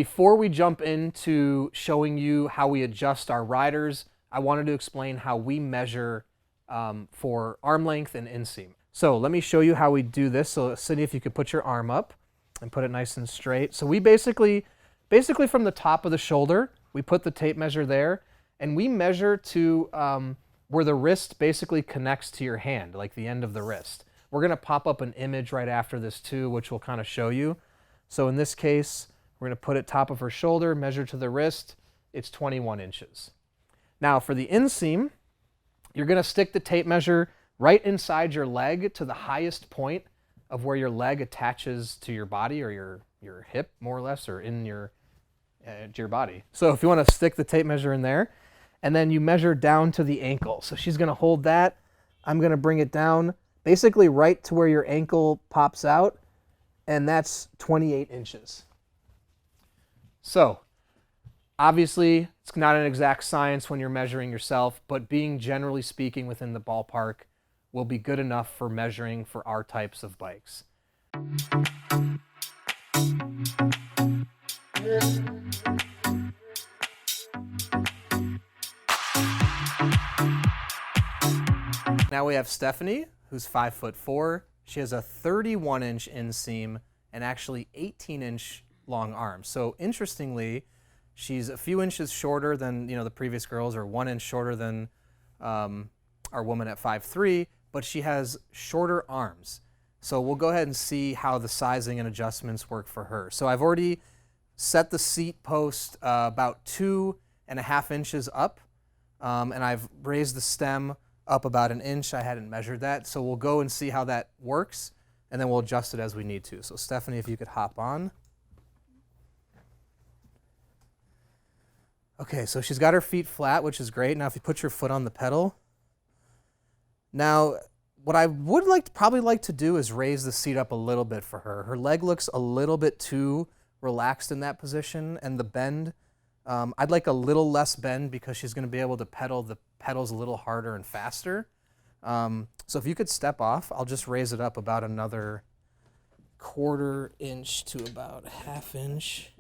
before we jump into showing you how we adjust our riders, I wanted to explain how we measure for arm length and inseam. So let me show you how we do this. So Cindy, if you could put your arm up and put it nice and straight. So we basically from the top of the shoulder, we put the tape measure there, and we measure to where the wrist basically connects to your hand, like the end of the wrist. We're gonna pop up an image right after this too, which will kind of show you. So in this case, we're gonna put it top of her shoulder, measure to the wrist, it's 21 inches. Now for the inseam, you're gonna stick the tape measure right inside your leg to the highest point of where your leg attaches to your body, or your hip more or less, or in your body. So if you wanna stick the tape measure in there, and then you measure down to the ankle. So she's gonna hold that, I'm gonna bring it down basically right to where your ankle pops out, and that's 28 inches. So obviously, it's not an exact science when you're measuring yourself, but being generally speaking within the ballpark will be good enough for measuring for our types of bikes. Now we have Stephanie, who's 5'4". She has a 31-inch inseam and actually 18-inch long arms. So interestingly, she's a few inches shorter than the previous girls, or 1 inch shorter than our woman at 5'3", but she has shorter arms. So we'll go ahead and see how the sizing and adjustments work for her. So I've already set the seat post about 2.5 inches up, and I've raised the stem up about 1 inch. I hadn't measured that. So we'll go and see how that works, and then we'll adjust it as we need to. So Stephanie, if you could hop on. Okay, so she's got her feet flat, which is great. Now if you put your foot on the pedal. Now, what I would probably like to do is raise the seat up a little bit for her. Her leg looks a little bit too relaxed in that position, and the bend, I'd like a little less bend because she's gonna be able to pedal the pedals a little harder and faster. So if you could step off, I'll just raise it up about another 1/4 inch to about 1/2 inch.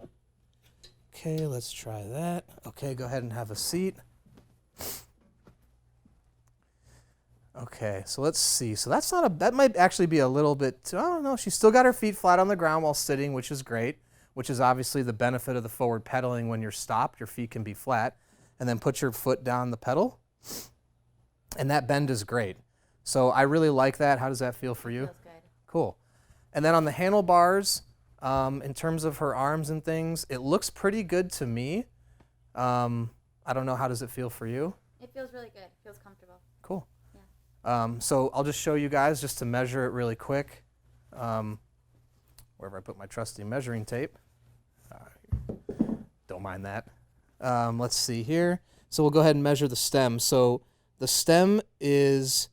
Okay, let's try that. Okay, go ahead and have a seat. Okay, so let's see. So that might actually be a little bit, I don't know, she's still got her feet flat on the ground while sitting, which is great, which is obviously the benefit of the forward pedaling. When you're stopped, your feet can be flat. And then put your foot down the pedal. And that bend is great. So I really like that. How does that feel for you? Feels good. Cool. And then on the handlebars, in terms of her arms and things, it looks pretty good to me. I don't know, how does it feel for you? It feels really good. It feels comfortable. Cool. Yeah. So I'll just show you guys just to measure it really quick. Wherever I put my trusty measuring tape. Don't mind that. Let's see here. So we'll go ahead and measure the stem. So the stem is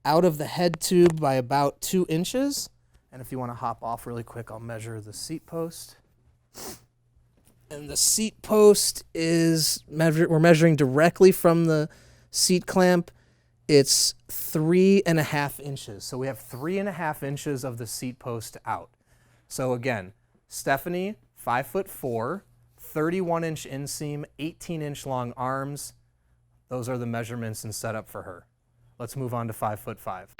out of the head tube by about 2 inches. And if you want to hop off really quick, I'll measure the seat post. And the seat post is we're measuring directly from the seat clamp. It's 3.5 inches. So we have 3.5 inches of the seat post out. So again, Stephanie, 5'4", 31-inch inseam, 18-inch long arms. Those are the measurements and setup for her. Let's move on to 5'5".